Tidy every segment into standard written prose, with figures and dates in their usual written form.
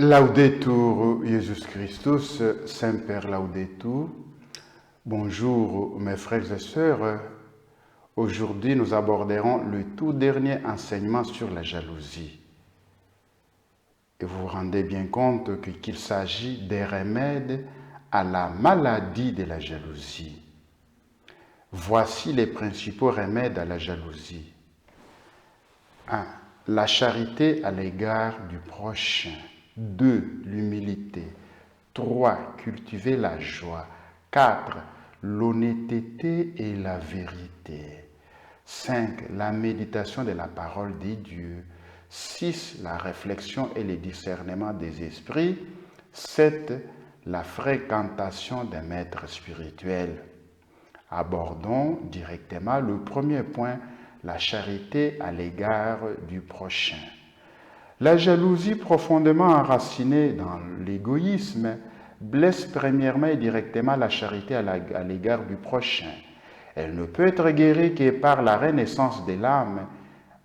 Laudetur Jesus Christus, Semper Laudetur. Bonjour mes frères et sœurs. Aujourd'hui, nous aborderons le tout dernier enseignement sur la jalousie. Et vous vous rendez bien compte qu'il s'agit des remèdes à la maladie de la jalousie. Voici les principaux remèdes à la jalousie. 1. La charité à l'égard du prochain. 2. L'humilité. 3. Cultiver la joie. 4. L'honnêteté et la vérité. 5. La méditation de la parole de Dieu. 6. La réflexion et le discernement des esprits. 7. La fréquentation des maîtres spirituels. Abordons directement le premier point, la charité à l'égard du prochain. La jalousie profondément enracinée dans l'égoïsme blesse premièrement et directement la charité à l'égard du prochain. Elle ne peut être guérie que par la renaissance de l'âme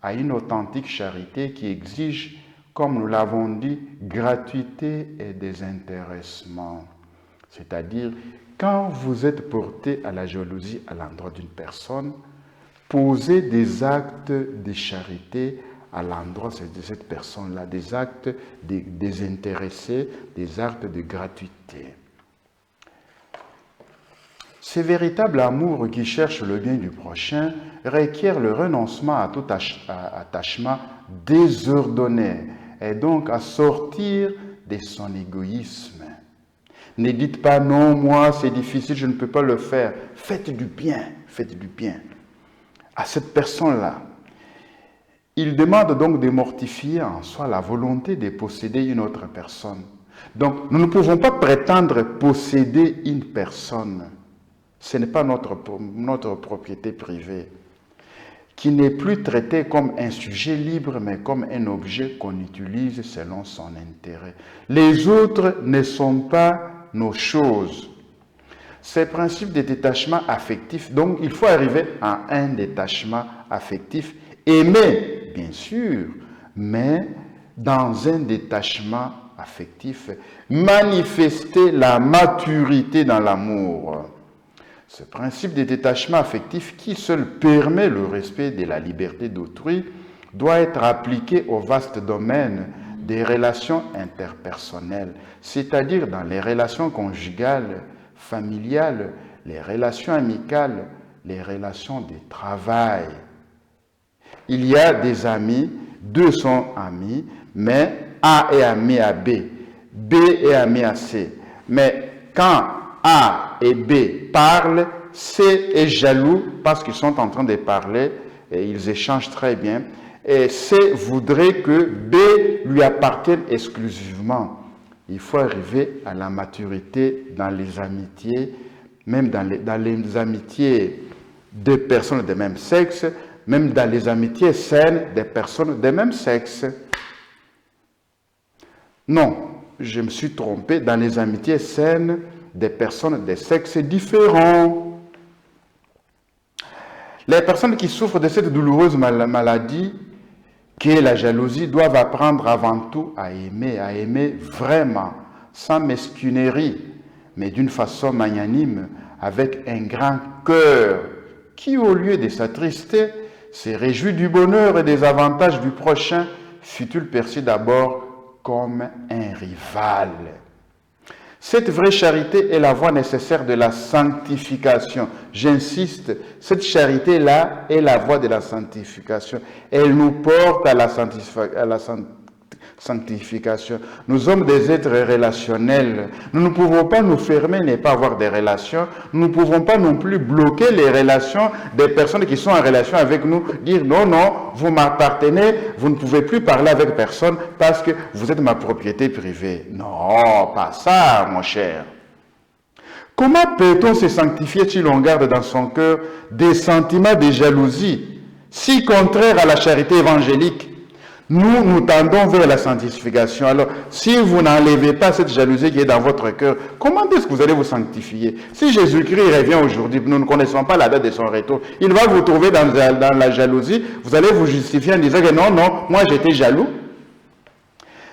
à une authentique charité qui exige, comme nous l'avons dit, gratuité et désintéressement. C'est-à-dire, quand vous êtes porté à la jalousie à l'endroit d'une personne, posez des actes de charité à l'endroit de cette personne-là, des actes désintéressés, des actes de gratuité. Ce véritable amour qui cherche le bien du prochain requiert le renoncement à tout attachement désordonné et donc à sortir de son égoïsme. Ne dites pas non, moi c'est difficile, je ne peux pas le faire. Faites du bien à cette personne-là. Il demande donc de mortifier en soi la volonté de posséder une autre personne. Donc, nous ne pouvons pas prétendre posséder une personne. Ce n'est pas notre propriété privée, qui n'est plus traitée comme un sujet libre, mais comme un objet qu'on utilise selon son intérêt. Les autres ne sont pas nos choses. Ces principes de détachement affectif, donc il faut arriver à un détachement affectif, aimer, bien sûr, mais dans un détachement affectif, manifester la maturité dans l'amour. Ce principe de détachement affectif qui seul permet le respect de la liberté d'autrui doit être appliqué au vaste domaine des relations interpersonnelles, c'est-à-dire dans les relations conjugales, familiales, les relations amicales, les relations de travail. Il y a des amis, deux sont amis, mais A est ami à B, B est ami à C. Mais quand A et B parlent, C est jaloux parce qu'ils sont en train de parler et ils échangent très bien. Et C voudrait que B lui appartienne exclusivement. Il faut arriver à la maturité dans les amitiés, même dans les amitiés de personnes de même sexe, même dans les amitiés saines des personnes de même sexe. Non, je me suis trompé, dans les amitiés saines des personnes de sexes différents. Les personnes qui souffrent de cette douloureuse maladie, qui est la jalousie, doivent apprendre avant tout à aimer vraiment, sans mesquinerie, mais d'une façon magnanime, avec un grand cœur, qui au lieu de s'attrister, se réjouit du bonheur et des avantages du prochain, fut-il perçu d'abord comme un rival. Cette vraie charité est la voie nécessaire de la sanctification. J'insiste, cette charité-là est la voie de la sanctification. Elle nous porte à la sanctification. Nous sommes des êtres relationnels. Nous ne pouvons pas nous fermer et ne pas avoir des relations. Nous ne pouvons pas non plus bloquer les relations des personnes qui sont en relation avec nous. Dire non, non, vous m'appartenez, vous ne pouvez plus parler avec personne parce que vous êtes ma propriété privée. Non, pas ça, mon cher. Comment peut-on se sanctifier si l'on garde dans son cœur des sentiments de jalousie, si contraires à la charité évangélique? Nous tendons vers la sanctification. Alors, si vous n'enlevez pas cette jalousie qui est dans votre cœur, comment est-ce que vous allez vous sanctifier? Si Jésus-Christ revient aujourd'hui, nous ne connaissons pas la date de son retour, il va vous trouver dans la jalousie, vous allez vous justifier en disant que non, non, moi j'étais jaloux.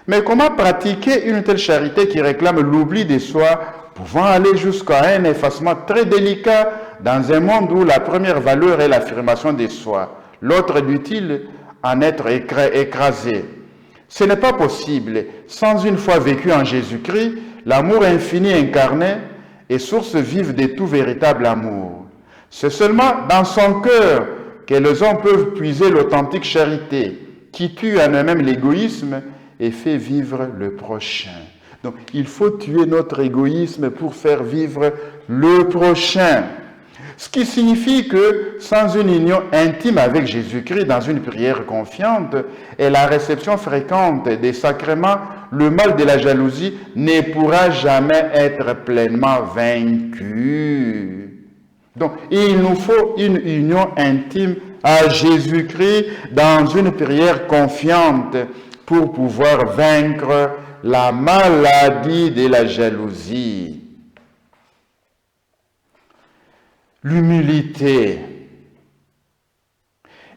Mais comment pratiquer une telle charité qui réclame l'oubli de soi, pouvant aller jusqu'à un effacement très délicat dans un monde où la première valeur est l'affirmation de soi, l'autre dût-il en être écrasé? Ce n'est pas possible. Sans une foi vécue en Jésus-Christ, l'amour infini incarné est source vive de tout véritable amour. C'est seulement dans son cœur que les hommes peuvent puiser l'authentique charité, qui tue en eux-mêmes l'égoïsme et fait vivre le prochain. Donc, il faut tuer notre égoïsme pour faire vivre le prochain. Ce qui signifie que sans une union intime avec Jésus-Christ dans une prière confiante et la réception fréquente des sacrements, le mal de la jalousie ne pourra jamais être pleinement vaincu. Donc, il nous faut une union intime à Jésus-Christ dans une prière confiante pour pouvoir vaincre la maladie de la jalousie. L'humilité.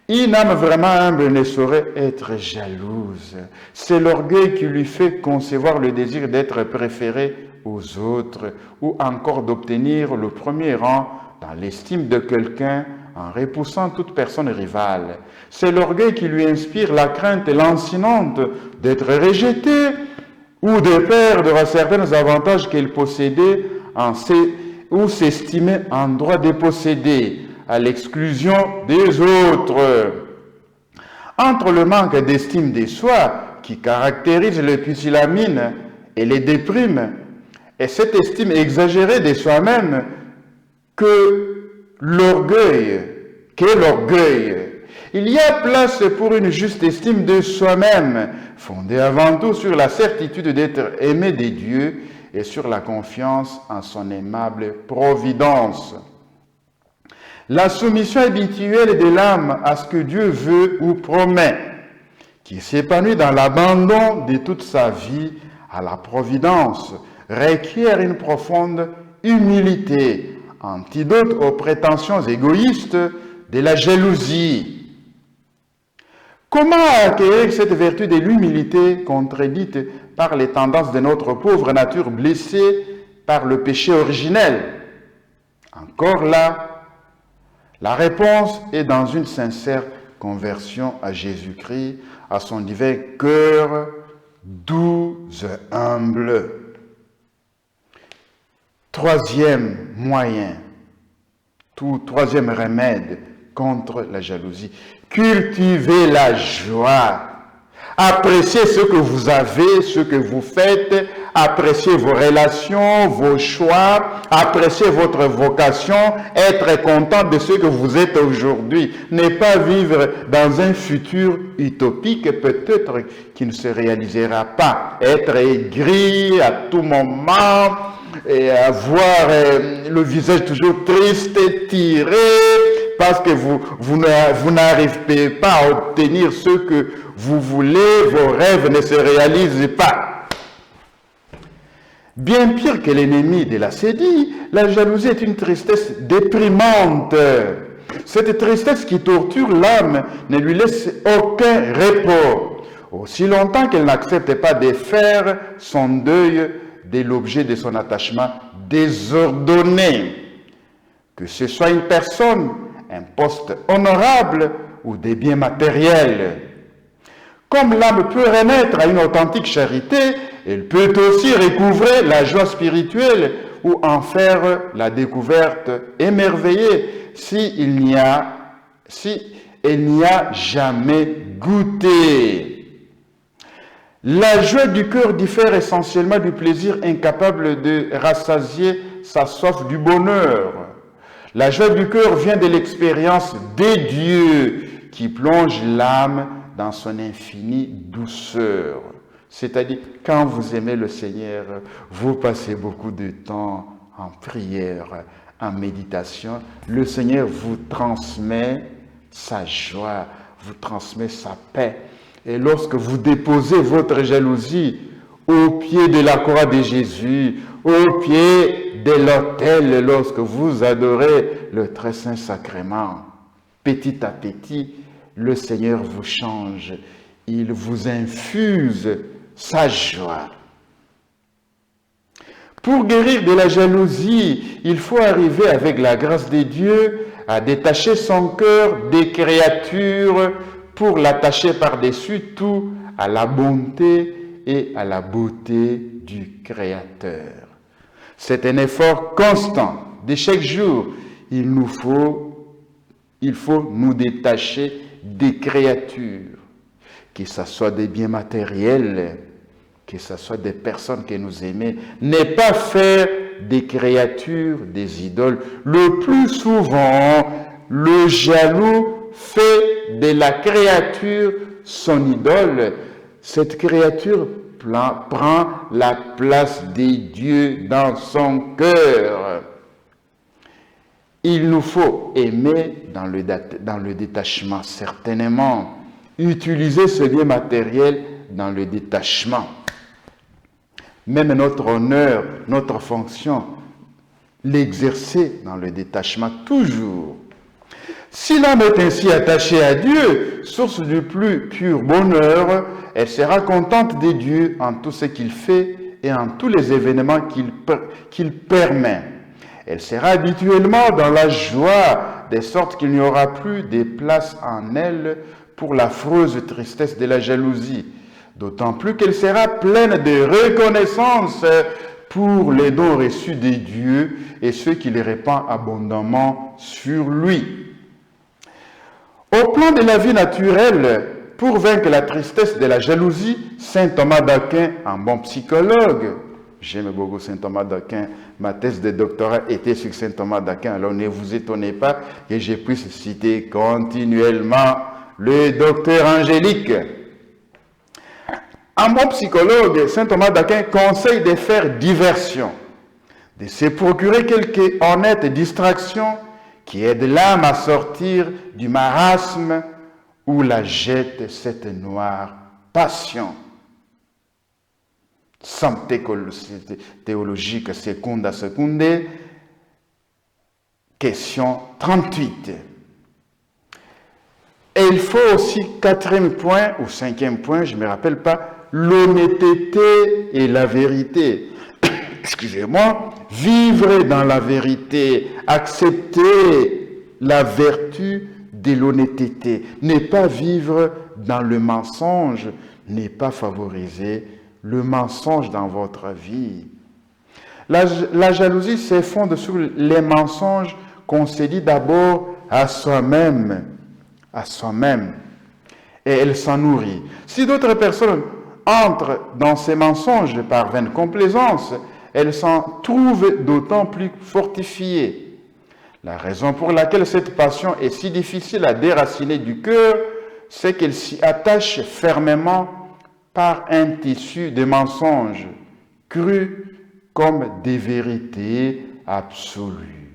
Une âme vraiment humble ne saurait être jalouse. C'est l'orgueil qui lui fait concevoir le désir d'être préféré aux autres ou encore d'obtenir le premier rang dans l'estime de quelqu'un en repoussant toute personne rivale. C'est l'orgueil qui lui inspire la crainte lancinante d'être rejeté ou de perdre certains avantages qu'elle possédait ou s'estimait en droit de posséder à l'exclusion des autres. Entre le manque d'estime de soi qui caractérise le pusillanime et les déprime, et cette estime exagérée de soi-même qu'est l'orgueil. Il y a place pour une juste estime de soi-même, fondée avant tout sur la certitude d'être aimé des dieux et sur la confiance en son aimable providence. La soumission habituelle de l'âme à ce que Dieu veut ou promet, qui s'épanouit dans l'abandon de toute sa vie à la providence, requiert une profonde humilité, antidote aux prétentions égoïstes de la jalousie. Comment acquérir cette vertu de l'humilité contredite par les tendances de notre pauvre nature blessée par le péché originel? Encore là, la réponse est dans une sincère conversion à Jésus-Christ, à son divin cœur doux et humble. Troisième moyen, troisième remède contre la jalousie. Cultivez la joie. Appréciez ce que vous avez, ce que vous faites. Appréciez vos relations, vos choix. Appréciez votre vocation. Être content de ce que vous êtes aujourd'hui. Ne pas vivre dans un futur utopique peut-être qui ne se réalisera pas. Être aigri à tout moment et avoir le visage toujours triste et tiré parce que vous n'arrivez pas à obtenir ce que vous voulez, vos rêves ne se réalisent pas. Bien pire que l'ennemi de la sédie, la jalousie est une tristesse déprimante. Cette tristesse qui torture l'âme ne lui laisse aucun repos, aussi longtemps qu'elle n'accepte pas de faire son deuil de l'objet de son attachement désordonné. Que ce soit une personne, un poste honorable ou des biens matériels. Comme l'âme peut renaître à une authentique charité, elle peut aussi recouvrer la joie spirituelle ou en faire la découverte émerveillée si elle n'y a jamais goûté. La joie du cœur diffère essentiellement du plaisir incapable de rassasier sa soif du bonheur. La joie du cœur vient de l'expérience des dieux qui plonge l'âme dans son infinie douceur. C'est-à-dire, quand vous aimez le Seigneur, vous passez beaucoup de temps en prière, en méditation. Le Seigneur vous transmet sa joie, vous transmet sa paix. Et lorsque vous déposez votre jalousie au pied de la croix de Jésus, au pied de l'autel, lorsque vous adorez le très saint sacrement, petit à petit, le Seigneur vous change. Il vous infuse sa joie. Pour guérir de la jalousie, il faut arriver avec la grâce de Dieu à détacher son cœur des créatures pour l'attacher par-dessus tout à la bonté et à la beauté du Créateur. C'est un effort constant de chaque jour. Il faut nous détacher des créatures, que ce soit des biens matériels, que ce soit des personnes que nous aimons, ne pas faire des créatures des idoles. Le plus souvent, le jaloux fait de la créature son idole. Cette créature prend la place des dieux dans son cœur. Il nous faut aimer dans le détachement, certainement. Utiliser ce bien matériel dans le détachement. Même notre honneur, notre fonction, l'exercer dans le détachement toujours. Si l'âme est ainsi attachée à Dieu, source du plus pur bonheur, elle sera contente de Dieu en tout ce qu'il fait et en tous les événements qu'il permet. Elle sera habituellement dans la joie, de sorte qu'il n'y aura plus de place en elle pour l'affreuse tristesse de la jalousie. D'autant plus qu'elle sera pleine de reconnaissance pour les dons reçus des dieux et ceux qu'il répand abondamment sur lui. Au plan de la vie naturelle, pour vaincre la tristesse de la jalousie, saint Thomas d'Aquin, un bon psychologue, j'aime beaucoup saint Thomas d'Aquin, ma thèse de doctorat était sur saint Thomas d'Aquin, alors ne vous étonnez pas que je puisse citer continuellement le docteur Angélique. Un bon psychologue, saint Thomas d'Aquin, conseille de faire diversion, de se procurer quelques honnêtes distractions qui aident l'âme à sortir du marasme où la jette cette noire passion. Somme théologique seconda secunde, question 38. Et il faut aussi, quatrième point, ou cinquième point, je ne me rappelle pas, l'honnêteté et la vérité. Excusez-moi, vivre dans la vérité, accepter la vertu de l'honnêteté, ne pas vivre dans le mensonge, ne pas favoriser le mensonge dans votre vie. La jalousie se fonde sur les mensonges qu'on se dit d'abord à soi-même, et elle s'en nourrit. Si d'autres personnes entrent dans ces mensonges par vaine complaisance, elles s'en trouvent d'autant plus fortifiées. La raison pour laquelle cette passion est si difficile à déraciner du cœur, c'est qu'elle s'y attache fermement par un tissu de mensonges, crus comme des vérités absolues.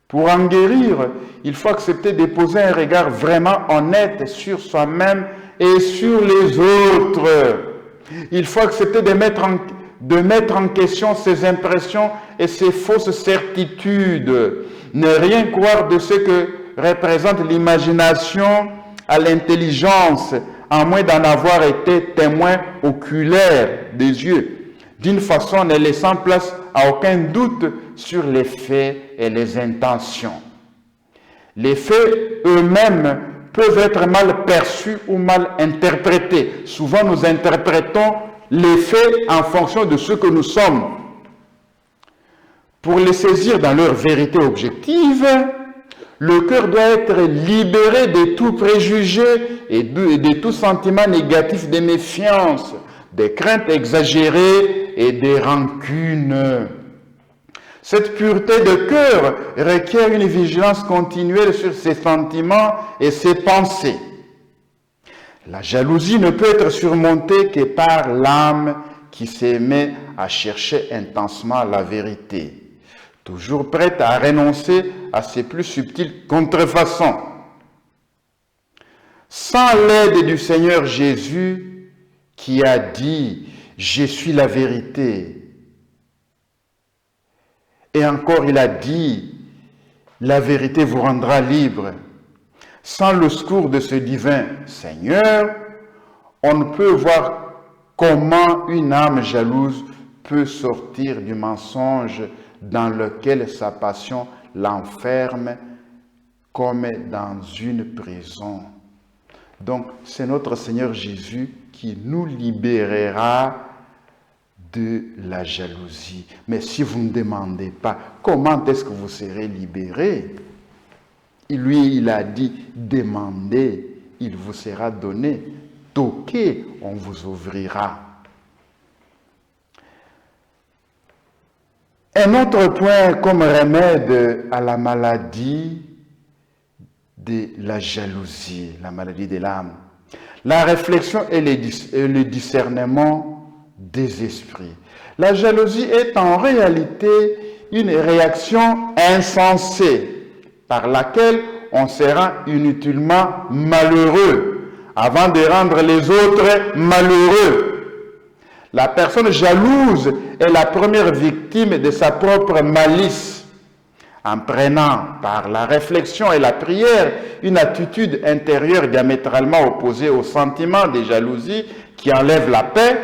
Pour en guérir, il faut accepter de poser un regard vraiment honnête sur soi-même et sur les autres. Il faut accepter de mettre en question ses impressions et ses fausses certitudes. Ne rien croire de ce que représente l'imagination à l'intelligence, à moins d'en avoir été témoin oculaire des yeux, d'une façon ne laissant place à aucun doute sur les faits et les intentions. Les faits eux-mêmes peuvent être mal perçus ou mal interprétés. Souvent, nous interprétons les faits en fonction de ce que nous sommes. Pour les saisir dans leur vérité objective, le cœur doit être libéré de tout préjugé et de tout sentiment négatif de méfiance, des craintes exagérées et des rancunes. Cette pureté de cœur requiert une vigilance continuelle sur ses sentiments et ses pensées. La jalousie ne peut être surmontée que par l'âme qui se met à chercher intensement la vérité, toujours prête à renoncer à ses plus subtiles contrefaçons. Sans l'aide du Seigneur Jésus qui a dit « Je suis la vérité », et encore il a dit « La vérité vous rendra libre ». Sans le secours de ce divin Seigneur, on ne peut voir comment une âme jalouse peut sortir du mensonge dans lequel sa passion l'enferme comme dans une prison. Donc, c'est notre Seigneur Jésus qui nous libérera de la jalousie. Mais si vous ne demandez pas, comment est-ce que vous serez libéré? Lui, il a dit, demandez, il vous sera donné. Toquez, on vous ouvrira. Un autre point comme remède à la maladie de la jalousie, la maladie de l'âme, la réflexion et le discernement des esprits. La jalousie est en réalité une réaction insensée par laquelle on sera inutilement malheureux avant de rendre les autres malheureux. La personne jalouse est la première victime de sa propre malice. En prenant par la réflexion et la prière une attitude intérieure diamétralement opposée au sentiment de jalousie qui enlève la paix,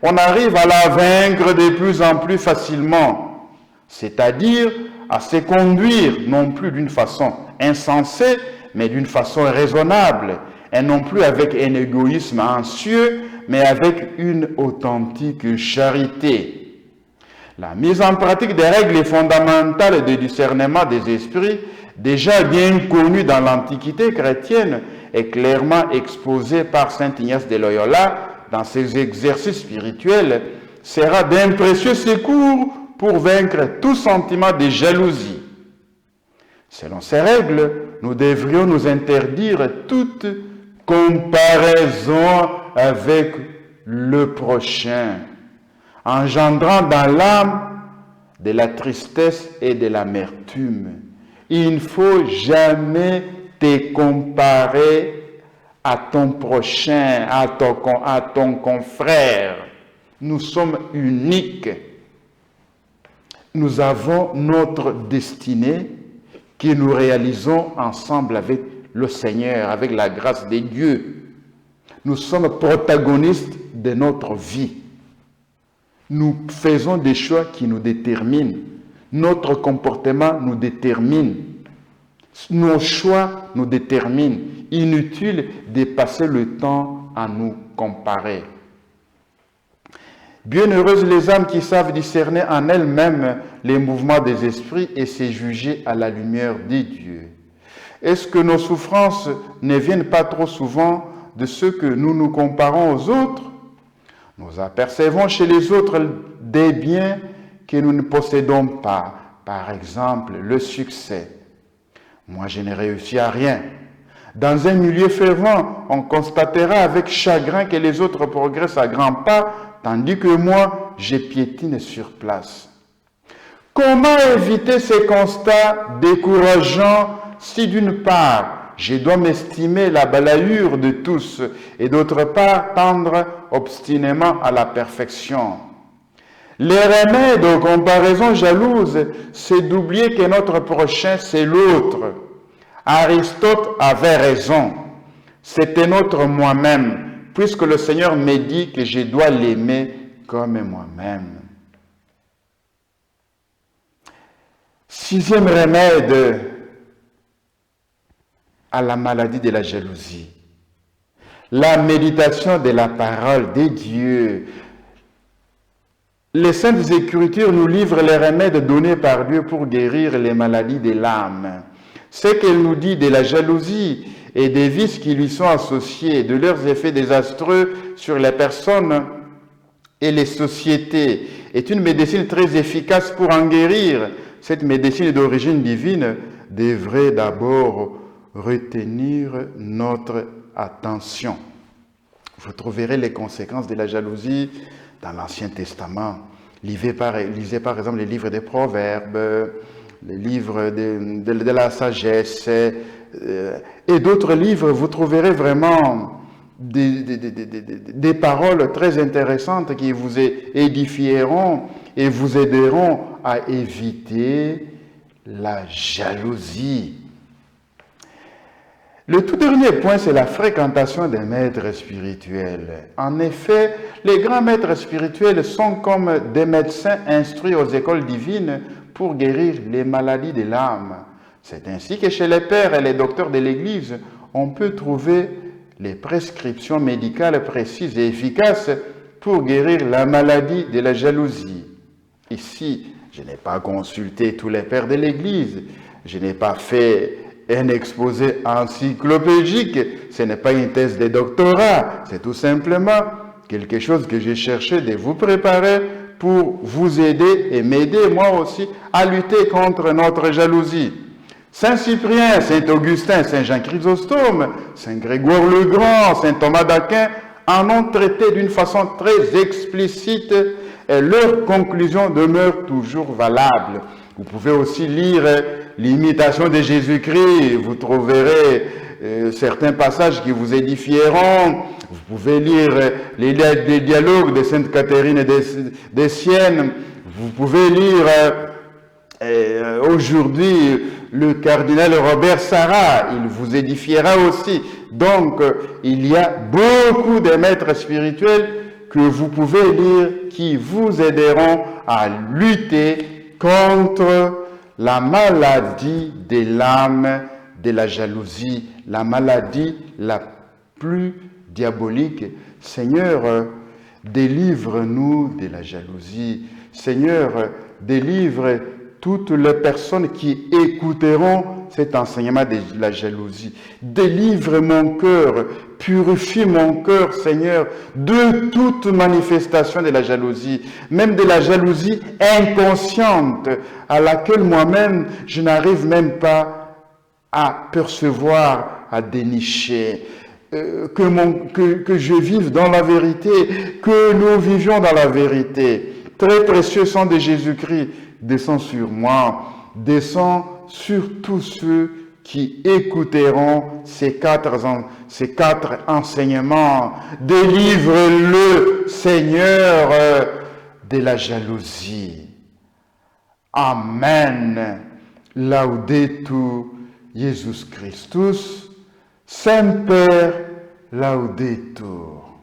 on arrive à la vaincre de plus en plus facilement, c'est-à-dire à se conduire non plus d'une façon insensée, mais d'une façon raisonnable, et non plus avec un égoïsme anxieux, mais avec une authentique charité. La mise en pratique des règles fondamentales de discernement des esprits, déjà bien connues dans l'Antiquité chrétienne, est clairement exposée par saint Ignace de Loyola dans ses exercices spirituels, sera d'un précieux secours pour vaincre tout sentiment de jalousie. Selon ces règles, nous devrions nous interdire toute comparaison avec le prochain, engendrant dans l'âme de la tristesse et de l'amertume. Il ne faut jamais te comparer à ton prochain, à ton confrère. Nous sommes uniques. Nous avons notre destinée que nous réalisons ensemble avec le Seigneur, avec la grâce de Dieu. Nous sommes protagonistes de notre vie. Nous faisons des choix qui nous déterminent. Notre comportement nous détermine. Nos choix nous déterminent. Inutile de passer le temps à nous comparer. Bienheureuses les âmes qui savent discerner en elles-mêmes les mouvements des esprits et se juger à la lumière de Dieu. Est-ce que nos souffrances ne viennent pas trop souvent de ce que nous nous comparons aux autres? Nous apercevons chez les autres des biens que nous ne possédons pas. Par exemple, le succès. Moi, je n'ai réussi à rien. Dans un milieu fervent, on constatera avec chagrin que les autres progressent à grands pas, tandis que moi, je piétine sur place. Comment éviter ces constats décourageants si d'une part, je dois m'estimer la balayure de tous et d'autre part, tendre obstinément à la perfection? Les remèdes aux comparaisons jalouses, c'est d'oublier que notre prochain, c'est l'autre. Aristote avait raison. C'était notre moi-même, puisque le Seigneur me dit que je dois l'aimer comme moi-même. Sixième remède à la maladie de la jalousie. La méditation de la parole de Dieu. Les Saintes Écritures nous livrent les remèdes donnés par Dieu pour guérir les maladies de l'âme. Ce qu'elle nous dit de la jalousie et des vices qui lui sont associés, de leurs effets désastreux sur les personnes et les sociétés, est une médecine très efficace pour en guérir. Cette médecine d'origine divine devrait d'abord retenir notre attention. Vous trouverez les conséquences de la jalousie dans l'Ancien Testament. Lisez par exemple les livres des Proverbes, les livres de la sagesse et d'autres livres. Vous trouverez vraiment des paroles très intéressantes qui vous édifieront et vous aideront à éviter la jalousie. Le tout dernier point, c'est la fréquentation des maîtres spirituels. En effet, les grands maîtres spirituels sont comme des médecins instruits aux écoles divines pour guérir les maladies de l'âme. C'est ainsi que chez les pères et les docteurs de l'Église, on peut trouver les prescriptions médicales précises et efficaces pour guérir la maladie de la jalousie. Ici, je n'ai pas consulté tous les pères de l'Église, je n'ai pas fait un exposé encyclopédique, ce n'est pas une thèse de doctorat, c'est tout simplement quelque chose que j'ai cherché de vous préparer pour vous aider et m'aider moi aussi à lutter contre notre jalousie. Saint Cyprien, Saint Augustin, Saint Jean Chrysostome, Saint Grégoire le Grand, Saint Thomas d'Aquin en ont traité d'une façon très explicite et leurs conclusions demeurent toujours valables. Vous pouvez aussi lire l'imitation de Jésus-Christ, vous trouverez certains passages qui vous édifieront. Vous pouvez lire les dialogues de Sainte Catherine des Siennes. Vous pouvez lire aujourd'hui le cardinal Robert Sarrat, il vous édifiera aussi. Donc, il y a beaucoup de maîtres spirituels que vous pouvez lire qui vous aideront à lutter contre la maladie de l'âme, de la jalousie, la maladie la plus diabolique. Seigneur, délivre-nous de la jalousie. Seigneur, délivre toutes les personnes qui écouteront cet enseignement de la jalousie. Délivre mon cœur, purifie mon cœur, Seigneur, de toute manifestation de la jalousie, même de la jalousie inconsciente à laquelle moi-même je n'arrive même pas à percevoir, à dénicher. Que je vive dans la vérité, que nous vivions dans la vérité. Très précieux sang de Jésus-Christ, descend sur moi, descend sur tous ceux qui écouteront ces quatre enseignements. Délivre-le, Seigneur, de la jalousie. Amen. Laudetur Jesus Christus. Semper laudetur.